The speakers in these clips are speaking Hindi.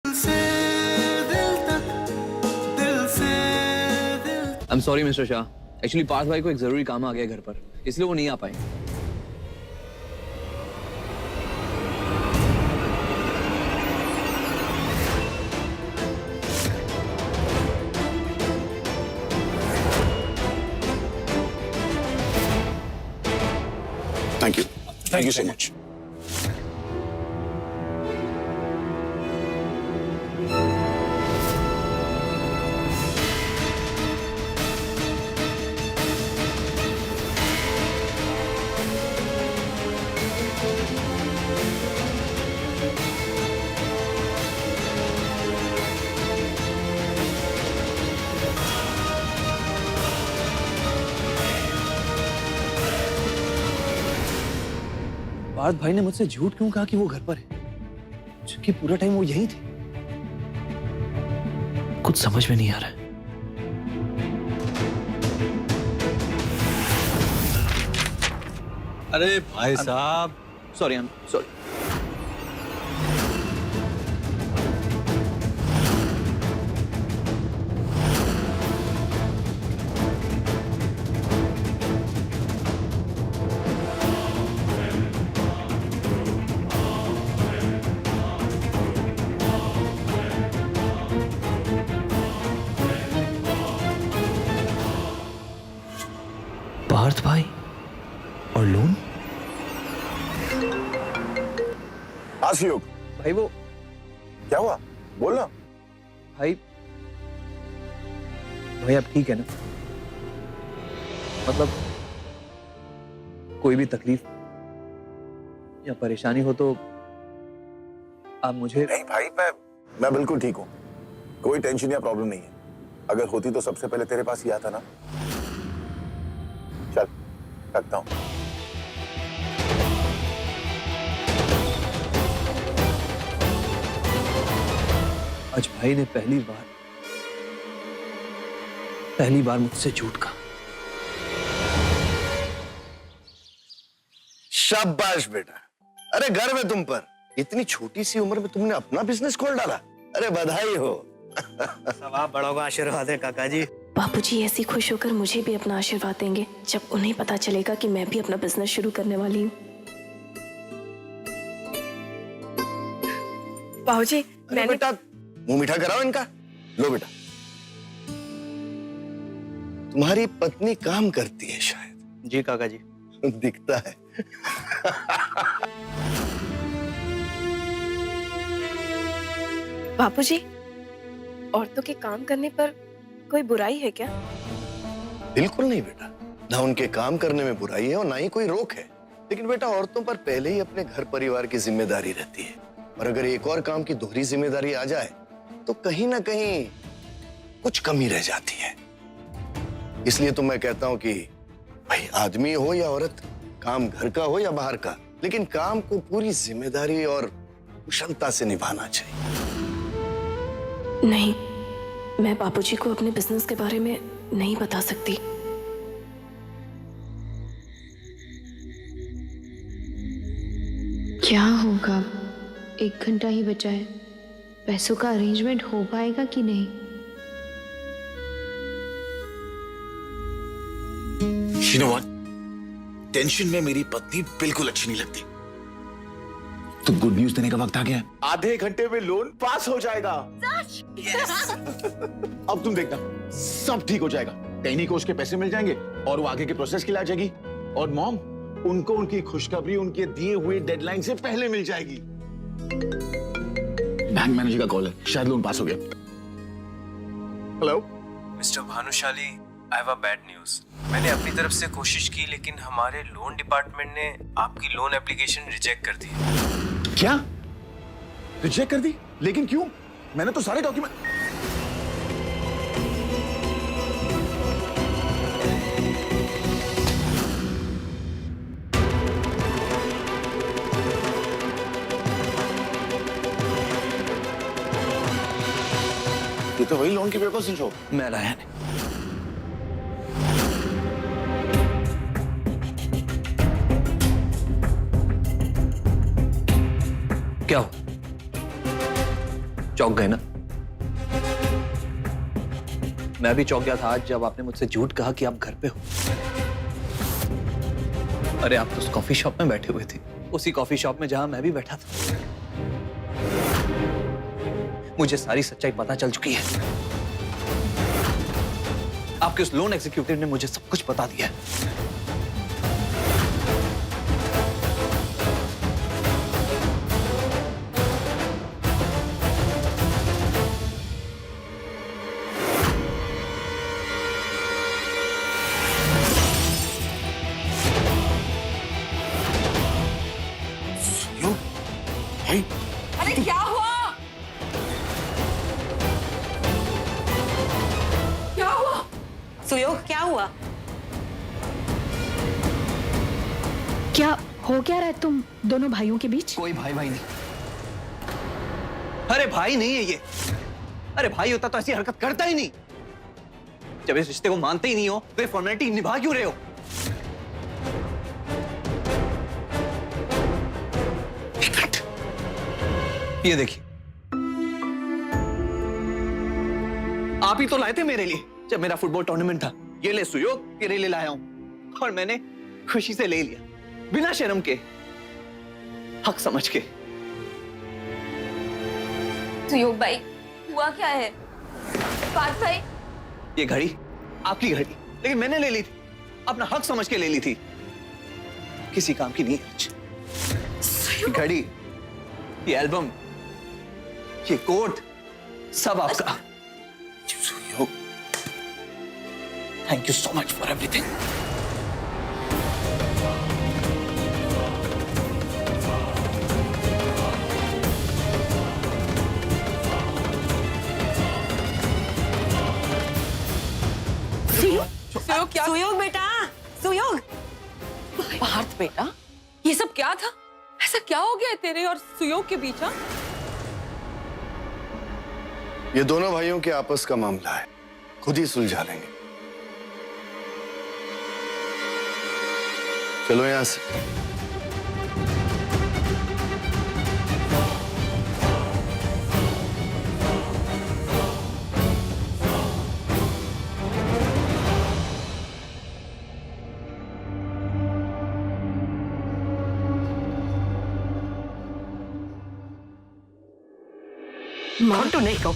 I am sorry mister Shah, actually Parth भाई को एक जरूरी काम आ गया घर पर, इसलिए वो नहीं आ पाए। Thank you so much. Partha भाई ने मुझसे झूठ क्यों कहा कि वो घर पर है, क्योंकि पूरा टाइम वो यहीं थे? कुछ समझ में नहीं आ रहा है। अरे भाई साहब, sorry, I am sorry. Parth भाई और लोन? हाँ सहयोग। भाई वो क्या हुआ, बोलना। भाई भाई आप ठीक है ना? मतलब कोई भी तकलीफ या परेशानी हो तो आप मुझे। नहीं भाई, मैं बिल्कुल ठीक हूँ, कोई टेंशन या प्रॉब्लम नहीं है। अगर होती तो सबसे पहले तेरे पास ही आता ना। चल रखता हूँ। आज भाई ने पहली बार मुझसे झूठ कहा। शाबाश बेटा, अरे गर्व है तुम पर। इतनी छोटी सी उम्र में तुमने अपना बिजनेस खोल डाला। अरे बधाई हो। सब आप बड़ों का आशीर्वाद है काका जी। बापूजी ऐसी खुश होकर मुझे भी अपना आशीर्वाद देंगे जब उन्हें पता चलेगा कि मैं भी अपना बिजनेस शुरू करने वाली हूँ। बाबूजी मैंने बेटा मुंह मीठा कराओ इनका। लो बेटा, तुम्हारी पत्नी काम करती है शायद। जी काका जी। दिखता है। बापूजी, औरतों के काम करने पर कोई बुराई है क्या? बिल्कुल नहीं बेटा, ना उनके काम करने में बुराई है और ना ही कोई रोक है। लेकिन बेटा औरतों पर पहले ही अपने घर परिवार की जिम्मेदारी रहती है, और अगर एक और काम की दोहरी जिम्मेदारी आ जाए तो कहीं ना कहीं कुछ कमी रह जाती है। इसलिए तो मैं कहता हूं कि भाई आदमी हो या औरत, काम घर का हो या बाहर का, लेकिन काम को पूरी जिम्मेदारी और कुशलता से निभाना चाहिए। नहीं, मैं बापूजी को अपने बिजनेस के बारे में नहीं बता सकती। क्या होगा? 1 घंटा ही बचा है, पैसों का अरेंजमेंट हो पाएगा कि नहीं? You know what? टेंशन में मेरी पत्नी बिल्कुल अच्छी नहीं लगती। तो गुड न्यूज देने का वक्त आ गया है। आधे घंटे में लोन पास हो जाएगा। yes. अब तुम देखना, सब ठीक हो जाएगा। टैनी को उसके पैसे मिल जाएंगे और वो आगे के प्रोसेस के लिए आ जाएगी। और मॉम, उनको उनकी खुशखबरी उनके दिए हुए डेडलाइन से पहले मिल जाएगी। बैंक मैनेजर का कॉल है, शायद लोन पास हो गया। Hello mister Bhanushali, I have a bad news. मैंने अपनी तरफ से कोशिश की, लेकिन हमारे लोन डिपार्टमेंट ने आपकी लोन एप्लीकेशन रिजेक्ट कर दी। क्या? रिजेक्ट कर दी? लेकिन क्यों? मैंने तो सारे डॉक्यूमेंट। ये तो वही लोन के पेपर्स हैं जो मैं लाया नहीं। क्या हो? चौंक गए ना? मैं भी चौंक गया था आज जब आपने मुझसे झूठ कहा कि आप घर पे हो। अरे आप तो उस कॉफी शॉप में बैठे हुए थे, उसी कॉफी शॉप में जहां मैं भी बैठा था। मुझे सारी सच्चाई पता चल चुकी है। आपके उस लोन एग्जीक्यूटिव ने मुझे सब कुछ बता दिया है। भाई अरे क्या हुआ? क्या हुआ? सुयोग क्या हुआ? क्या हो क्या रहा है तुम दोनों भाइयों के बीच? कोई भाई भाई नहीं। अरे भाई नहीं है ये। अरे भाई होता तो ऐसी हरकत करता ही नहीं। जब इस रिश्ते को मानते ही नहीं हो तो ये फॉर्मेलिटी निभा क्यों रहे हो? ये देखिए, आप ही तो लाए थे मेरे लिए जब मेरा फुटबॉल टूर्नामेंट था। ये ले सुयोग, तेरे लिए लाया हूं और मैंने खुशी से ले लिया, बिना शर्म के, हक समझ के। सुयोग भाई, हुआ क्या है? पार्थ भाई, ये घड़ी आपकी घड़ी, लेकिन मैंने ले ली थी, अपना हक समझ के ले ली थी। किसी काम की नहीं ये घड़ी, ये एल्बम, ये कोट, सब आपका। Thank you so much for everything. सुयोग क्या? सुयोग बेटा, सुयोग। पार्थ बेटा, ये सब क्या था? ऐसा क्या हो गया है तेरे और सुयोग के बीच? हाँ? ये दोनों भाइयों के आपस का मामला है, खुद ही सुलझा लेंगे। चलो यहां से। मोंटू नहीं कहो,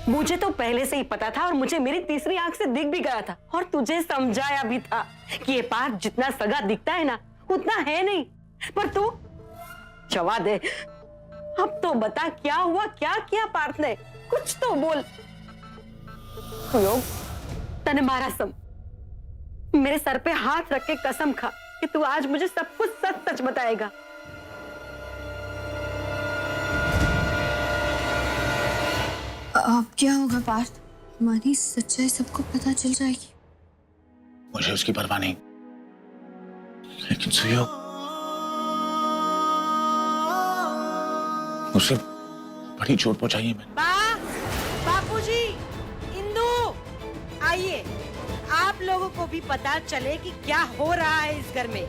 मुझे तो पहले से ही पता था और मुझे मेरी तीसरी आंख से दिख भी गया था और तुझे समझाया भी था कि ये पार्थ जितना सगा दिखता है ना उतना है नहीं। पर तू जवाब दे, अब तो बता क्या हुआ, क्या किया पार्थ ने? कुछ तो बोल। तने मारा सम, मेरे सर पे हाथ रख के कसम खा कि तू आज मुझे सब कुछ सच सच बताएगा। अब क्या होगा पार्थ? हमारी सच्चाई सबको पता चल जाएगी। मुझे उसकी परवाह नहीं, लेकिन सुयोग, उसे बड़ी चोट पहुंचाई है मैंने। बापूजी, इंदु, आइए, आप लोगों को भी पता चले कि क्या हो रहा है इस घर में।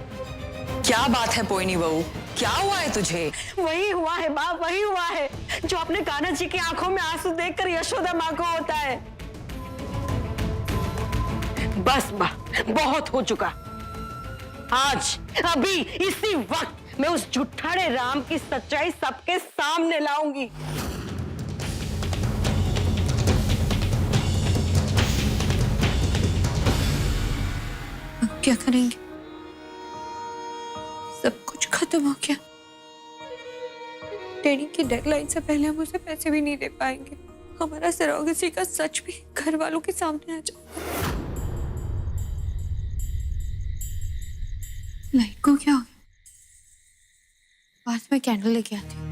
क्या बात है पोइनी बहू, क्या हुआ है तुझे? वही हुआ है बाप, वही हुआ है जो अपने कान्हा जी की आंखों में आंसू देखकर यशोदा माँ को होता है। बस माँ, बहुत हो चुका। आज अभी इसी वक्त मैं उस झूठाड़े राम की सच्चाई सबके सामने लाऊंगी। अब क्या करेंगे? सब कुछ खत्म हो गया। डैडी की डेडलाइन से पहले हम उसे पैसे भी नहीं दे पाएंगे। हमारा सरोगेसी का सच भी घर वालों के सामने आ जाएगा। लाइट को क्या हो गया? पास में कैंडल लेके आती हूँ।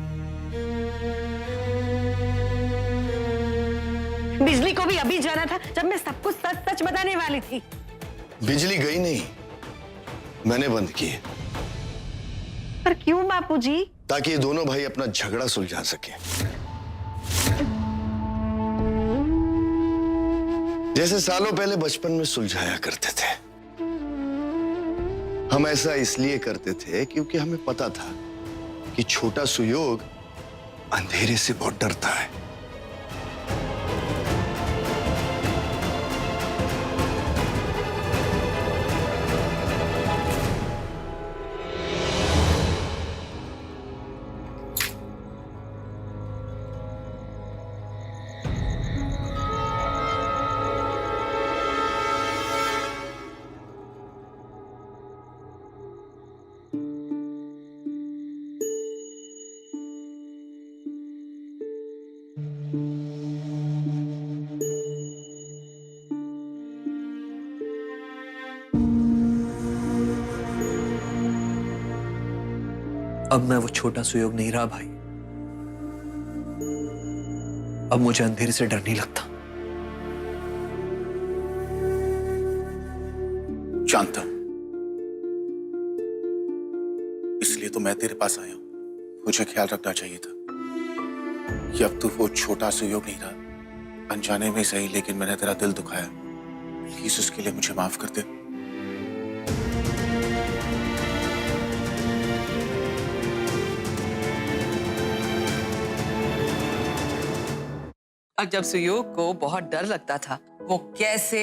बिजली को भी अभी जाना था जब मैं सब कुछ सच सच बताने वाली थी। बिजली गई नहीं, मैंने बंद की। पर क्यों बापूजी? ताकि ये दोनों भाई अपना झगड़ा सुलझा सके, जैसे सालों पहले बचपन में सुलझाया करते थे। हम ऐसा इसलिए करते थे क्योंकि हमें पता था कि छोटा सुयोग अंधेरे से बहुत डरता है अब मैं वो छोटा सुयोग नहीं रहा भाई। अब मुझे अंधेरे से डर नहीं लगता। जानता हूं, इसलिए तो मैं तेरे पास आया हूं। मुझे ख्याल रखना चाहिए था कि अब तू वो छोटा सुयोग नहीं रहा। अनजाने में सही, लेकिन मैंने तेरा दिल दुखाया। प्लीज उसके लिए मुझे माफ कर दे। अब जब सुयोग को बहुत डर लगता था, वो कैसे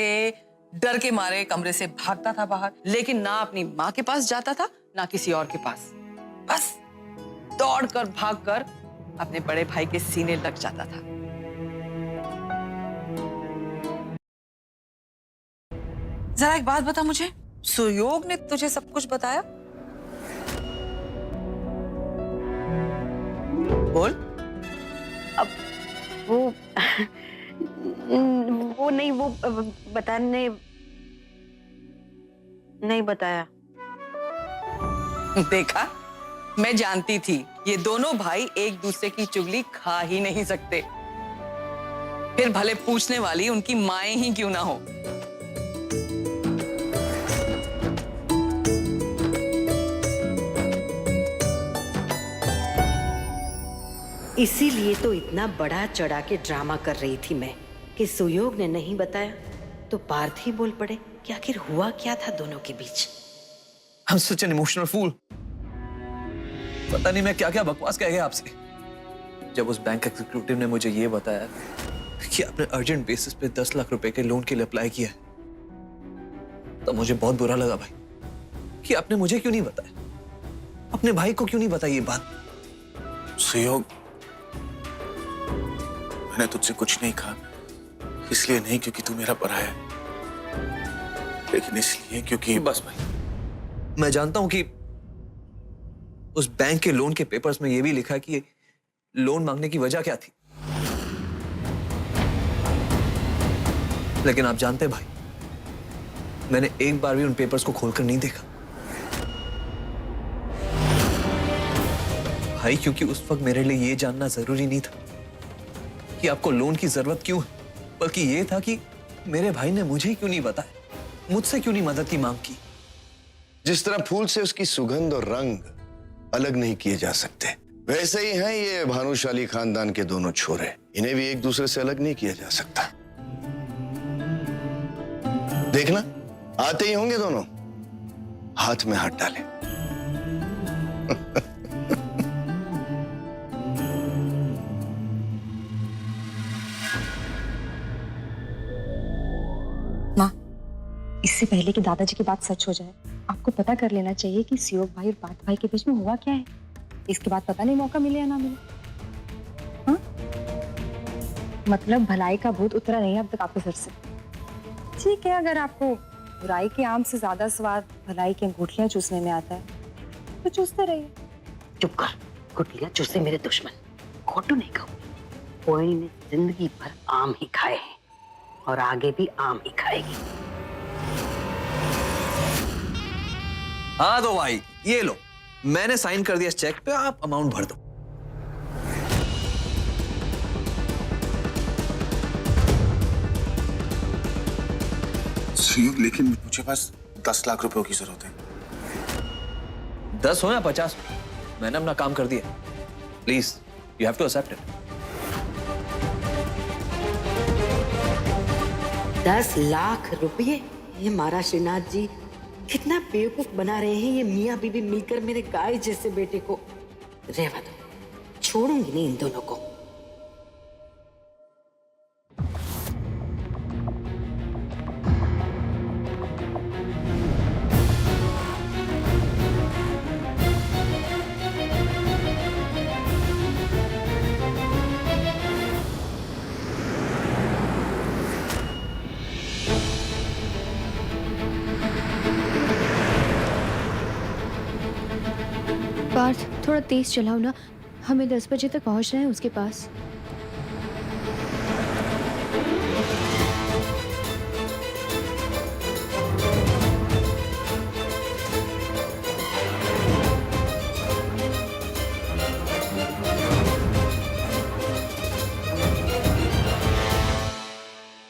डर के मारे कमरे से भागता था बाहर, लेकिन ना अपनी माँ के पास जाता था ना किसी और के पास। बस दौड़कर भागकर अपने बड़े भाई के सीने लग जाता था। जरा एक बात बता मुझे, सुयोग ने तुझे सब कुछ बताया? बोल। अब वो नहीं, वो बताने नहीं बताया। देखा, मैं जानती थी ये दोनों भाई एक दूसरे की चुगली खा ही नहीं सकते, फिर भले पूछने वाली उनकी माएं ही क्यों ना हो। इसीलिए तो इतना बड़ा चढ़ा के ड्रामा कर रही थी मैं कि सुयोग ने नहीं बताया तो पार्थ ही बोल पड़े कि आखिर हुआ क्या था दोनों के बीच। I'm such an emotional fool। पता नहीं मैं क्या क्या बकवास कह गया आपसे। जब उस बैंक एग्जीक्यूटिव ने मुझे ये बताया कि आपने अर्जेंट बेसिस पे 10 लाख रुपए के लोन के लिए अप्लाई किया है, तो मुझे बहुत बुरा लगा भाई कि आपने मुझे क्यों नहीं बताया, अपने भाई को क्यों नहीं बताई ये बात। सुयोग, मैंने तुझसे कुछ नहीं कहा, इसलिए नहीं क्योंकि तू मेरा पराया है, लेकिन इसलिए क्योंकि बस भाई, मैं जानता हूं कि उस बैंक के लोन के पेपर्स में यह भी लिखा है कि लोन मांगने की वजह क्या थी, लेकिन आप जानते हैं भाई, मैंने एक बार भी उन पेपर्स को खोलकर नहीं देखा भाई, क्योंकि उस वक्त मेरे लिए यह जानना जरूरी नहीं था कि आपको लोन की जरूरत क्यों है, बल्कि यह था कि मेरे भाई ने मुझे क्यों नहीं बताया, मुझसे क्यों नहीं मदद की मांग की। जिस तरह फूल से उसकी सुगंध और रंग अलग नहीं किए जा सकते, वैसे ही हैं ये भानुशाली खानदान के दोनों छोरे, इन्हें भी एक दूसरे से अलग नहीं किया जा सकता। देखना, आते ही होंगे दोनों, हाथ में हाथ डाले। माँ, इससे पहले कि दादाजी की बात सच हो जाए, आपको पता कर लेना चाहिए कि सुयोग भाई और पार्थ भाई के बीच में हुआ क्या है। इसके बाद पता नहीं मौका मिले या ना मिले। हाँ? मतलब भलाई का भूत उतरा नहीं अब तक आपके सिर से। ठीक है, अगर आपको बुराई के आम से ज्यादा स्वाद भलाई की अंगूठियां चूसने में आता है तो चूसते रहिए। चुप कर, गुटलियां चूसे मेरे दुश्मन, खोटू नहीं कहूँ। कोई ने जिंदगी भर आम ही खाए हैं और आगे भी आम ही खाएगी। हाँ तो भाई, ये लो, मैंने साइन कर दिया इस चेक पे, आप अमाउंट भर दो। सुयोग, लेकिन मुझे पास 10 लाख रुपयों की जरूरत है। 10 हो या 50, मैंने अपना काम कर दिया। Please, you have to accept it. 10 lakh रुपये? ये महाराज श्रीनाथ जी कितना बेवकूफ बना रहे हैं ये मियाँ बीबी मिलकर मेरे गाय जैसे बेटे को। रहवा दो, छोड़ूंगी नहीं इन दोनों को। पार्थ, थोड़ा तेज चलाओ ना, हमें 10 बजे तक पहुंचना है उसके पास।